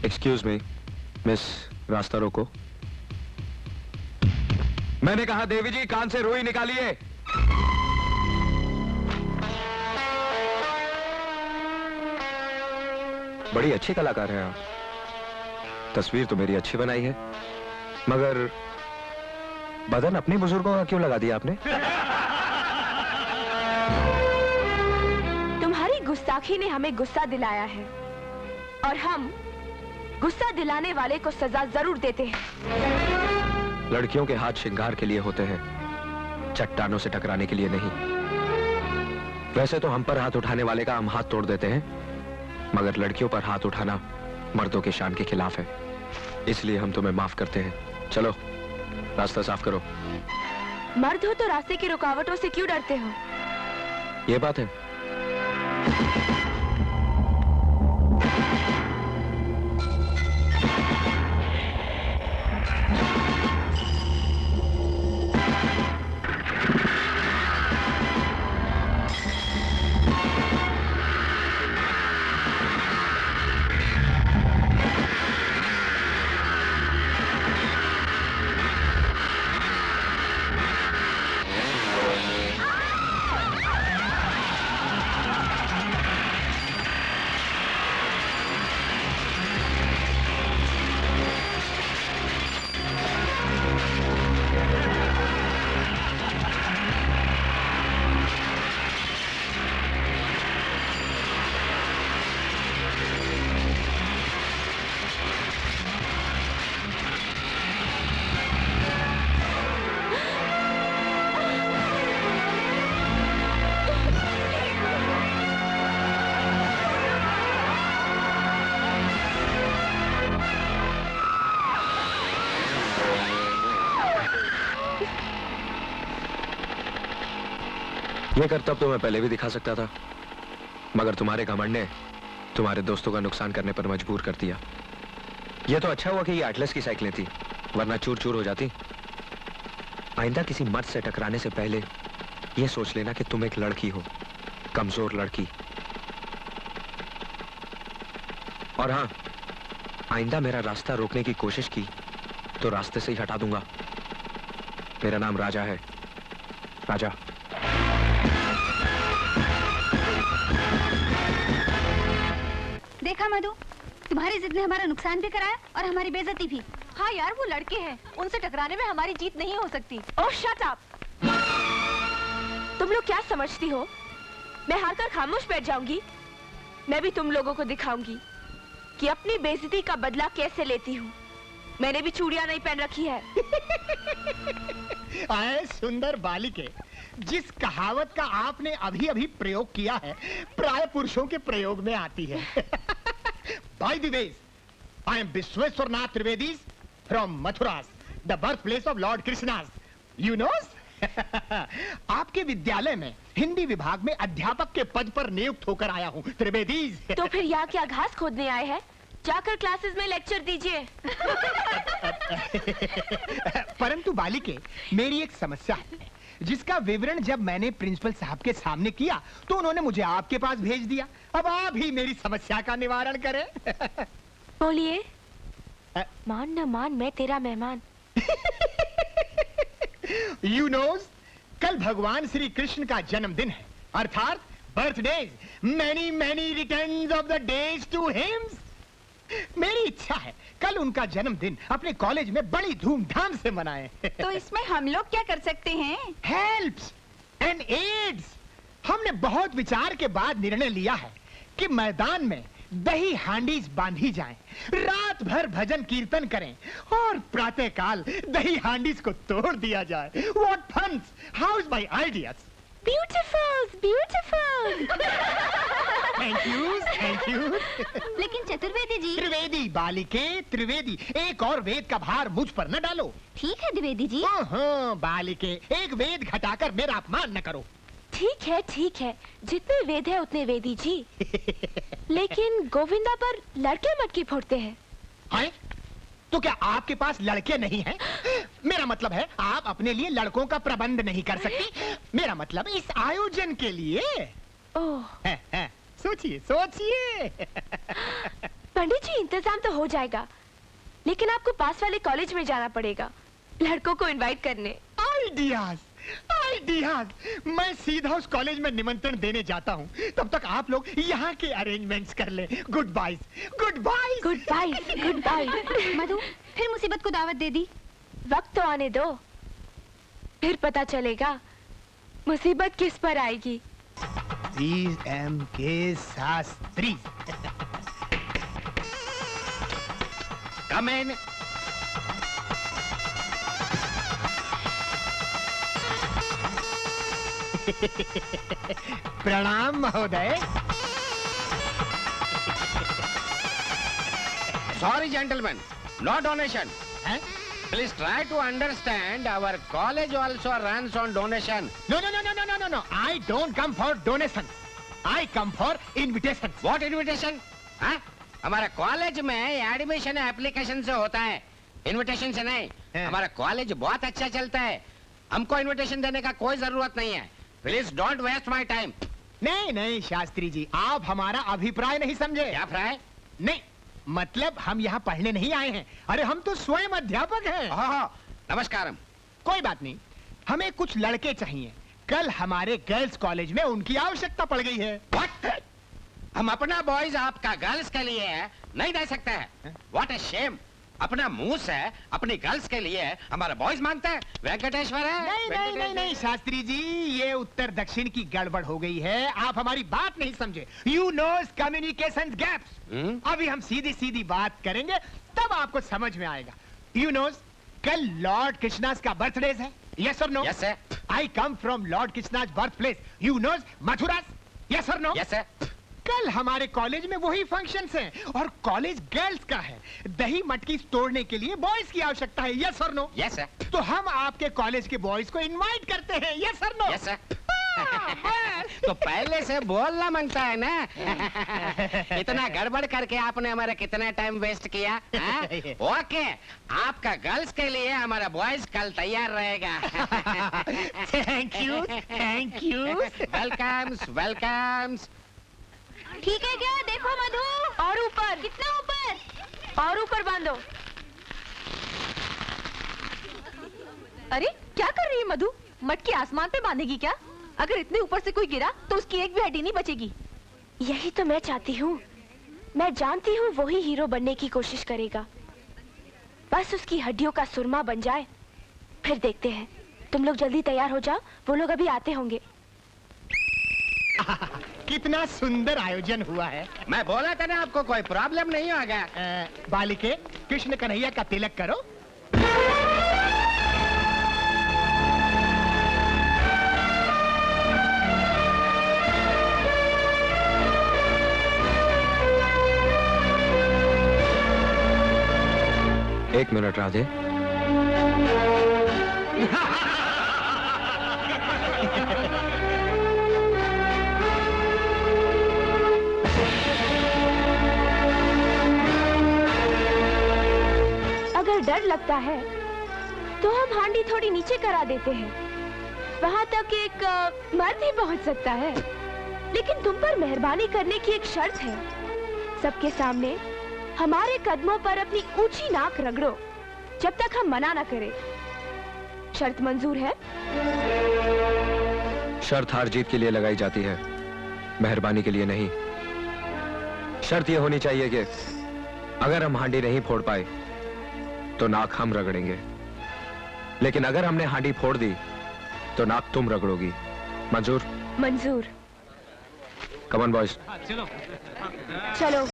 Excuse me miss, रास्ता रोको। मैंने कहा देवी जी कान से रुई निकालिए। बड़ी अच्छी कलाकार हैं आप। तस्वीर तो मेरी अच्छी बनाई है, मगर बदन अपनी बुजुर्गों का क्यों लगा दिया आपने? तुम्हारी गुस्ताखी ने हमें गुस्सा दिलाया है और हम गुस्सा दिलाने वाले को सजा जरूर देते हैं। लड़कियों के हाथ श्रृंगार के लिए होते हैं, चट्टानों से टकराने के लिए नहीं। वैसे तो हम पर हाथ उठाने वाले का हम हाथ तोड़ देते हैं, मगर लड़कियों पर हाथ उठाना मर्दों के शान के खिलाफ है। इसलिए हम तुम्हें माफ करते हैं। चलो रास्ता साफ करो। मर्द हो तो रास्ते की रुकावटों से क्यों डरते हो? ये बात है। ये करतब तो मैं पहले भी दिखा सकता था, मगर तुम्हारे घमंड ने तुम्हारे दोस्तों का नुकसान करने पर मजबूर कर दिया। ये तो अच्छा हुआ कि ये एटलस की साइकिलें थी, वरना चूर चूर हो जाती। आइंदा किसी मर्द से टकराने से पहले ये सोच लेना कि तुम एक लड़की हो, कमजोर लड़की। और हाँ, आइंदा मेरा रास्ता रोकने की कोशिश की तो रास्ते से ही हटा दूंगा। मेरा नाम राजा है, राजा। देखा मधु, तुम्हारी जिद ने हमारा नुकसान भी कराया और हमारी बेइज्जती भी। हाँ यार, वो लड़के हैं, उनसे टकराने में हमारी जीत नहीं हो सकती। ओह शट अप! तुम लोग क्या समझती हो मैं हारकर खामोश बैठ जाऊंगी? मैं भी तुम लोगों को दिखाऊंगी कि अपनी बेइज्जती का बदला कैसे लेती हूँ। मैंने भी चूड़ियां नहीं पहन रखी है। आए सुंदर बालिके, जिस कहावत का आपने अभी अभी प्रयोग किया है प्राय पुरुषों के प्रयोग में आती है। By the way, I am Vishweswarnath Trivedi from Mathuras, the birthplace of Lord Krishna. You know? आपके विद्यालय में हिंदी विभाग में अध्यापक के पद पर नियुक्त होकर आया हूँ त्रिवेदी। तो फिर यहाँ क्या घास खोदने आए हैं? जाकर क्लासेस में लेक्चर दीजिए। परंतु बालिके, मेरी एक समस्या है, जिसका विवरण जब मैंने प्रिंसिपल साहब के सामने किया तो उन्होंने मुझे आपके पास भेज दिया। अब आप ही मेरी समस्या का निवारण करें। बोलिए। मान न मान, मैं तेरा मेहमान। You knows, कल भगवान श्री कृष्ण का जन्मदिन है, अर्थात birthdays. Many many returns of the days to him। मेरी इच्छा है कल उनका जन्मदिन अपने कॉलेज में बड़ी धूमधाम से मनाएं। तो इसमें हम लोग क्या कर सकते हैं? Helps and aids. हमने बहुत विचार के बाद निर्णय लिया है कि मैदान में दही हांडीज बांधी जाएं, रात भर भजन कीर्तन करें और प्रातःकाल दही हांडीज को तोड़ दिया जाए। What fun! How's my ideas? Beautiful, beautiful। Thank you, thank you। लेकिन चतुर्वेदी जी। त्रिवेदी बालिके, त्रिवेदी, एक और वेद का भार मुझ पर न डालो। ठीक है द्विवेदी जी। हाँ बालिके, एक वेद घटाकर मेरा अपमान न करो। ठीक है, जितने वेद है उतने वेदी जी। लेकिन गोविंदा पर लड़के मटकी फोड़ते हैं। हैं? तो क्या आपके पास लड़के नहीं हैं? मेरा मतलब है आप अपने लिए लड़कों का प्रबंध नहीं कर सकती। मेरा मतलब इस आयोजन के लिए। ओह, सोचिए सोचिए। पंडित जी इंतजाम तो हो जाएगा, लेकिन आपको पास वाले कॉलेज में जाना पड़ेगा लड़कों को इनवाइट करने। आइडियाज आइडियाज, मैं सीधा उस कॉलेज में निमंत्रण देने जाता हूँ, तब तक आप लोग यहाँ के अरेंजमेंट्स कर ले। Goodbye goodbye goodbye goodbye. Madhu, फिर मुसीबत को दावत दे दी। वक्त तो आने दो, फिर पता चलेगा मुसीबत किस पर आएगी। के शास्त्री। Come in. प्रणाम महोदय। Sorry, gentlemen. No donation. हैं? Please try to understand. Our college also runs on donation. No, no, no, no, no, no, no, no. I don't come for donation. I come for invitation. What invitation? हाँ? हमारा college में admission application से होता है, invitation से नहीं। है। हमारा कॉलेज बहुत अच्छा चलता है, हमको इनविटेशन देने का कोई जरूरत नहीं है। Please don't waste my time. नहीं नहीं शास्त्री जी, आप हमारा अभिप्राय नहीं समझे। क्या फ्राई? नहीं, मतलब हम यहाँ पढ़ने नहीं आए हैं। अरे हम तो स्वयं अध्यापक हैं। ओहो, नमस्कारम। कोई बात नहीं, हमें कुछ लड़के चाहिए। कल हमारे गर्ल्स कॉलेज में उनकी आवश्यकता पड़ गई है। What? हम अपना बॉयज आपका गर्ल्स के लिए नहीं दे सकते हैं। What a shame. अपना मुंह से अपनी गर्ल्स के लिए हमारा बॉयज मांगते हैं। वेंकटेश्वर है। नहीं नहीं नहीं नहीं शास्त्री जी, ये उत्तर दक्षिण की गड़बड़ हो गई है। आप हमारी बात नहीं समझे। You knows communication gaps. अभी हम सीधी सीधी बात करेंगे, तब आपको समझ में आएगा। यू नोस, कल लॉर्ड कृष्णास का बर्थडे है। Yes or no? Yes sir. I come from Lord Krishna's birth place. You knows Mathura? Yes or no? Yes sir. कल हमारे कॉलेज में वही फंक्शंस हैं और कॉलेज गर्ल्स का है। दही मटकी तोड़ने के लिए बॉयज की आवश्यकता है। Yes or no? Yes sir. तो हम आपके कॉलेज के बॉयज को इनवाइट करते हैं। Yes or no? Yes sir. तो पहले से बोलना मांगता है ना। इतना गड़बड़ करके आपने हमारा कितना टाइम वेस्ट किया। ओके, आपका गर्ल्स के लिए हमारा बॉयज कल तैयार रहेगा। Thank you thank you. Welcomes welcomes. ठीक है क्या? देखो मधु, और ऊपर, कितना ऊपर। और ऊपर बांधो। अरे क्या कर रही है मधु? मटकी आसमान पे बांधेगी क्या? अगर इतने ऊपर से कोई गिरा तो उसकी एक भी हड्डी नहीं बचेगी। यही तो मैं चाहती हूँ। मैं जानती हूँ वो ही हीरो बनने की कोशिश करेगा। बस उसकी हड्डियों का सुरमा बन जाए, फिर देखते हैं। तुम लोग जल्दी तैयार हो जाओ, वो लोग अभी आते होंगे। कितना सुंदर आयोजन हुआ है। मैं बोला था ना आपको कोई प्रॉब्लम नहीं होगा। बालिके, कृष्ण कन्हैया का तिलक करो। एक मिनट राधे। अगर डर लगता है तो हम हांडी थोड़ी नीचे करा देते हैं। वहां तक एक मर्द ही पहुंच सकता है। लेकिन तुम पर मेहरबानी करने की एक शर्त है। सबके सामने हमारे कदमों पर अपनी ऊंची नाक रगड़ो जब तक हम मना न करें। शर्त मंजूर है? शर्त हार जीत के लिए लगाई जाती है, मेहरबानी के लिए नहीं। शर्त यह होनी चाहिए कि अगर हम हांडी नहीं फोड़ पाए तो नाक हम रगड़ेंगे, लेकिन अगर हमने हांडी फोड़ दी तो नाक तुम रगड़ोगी। मंजूर? मंजूर। Come on boys. चलो।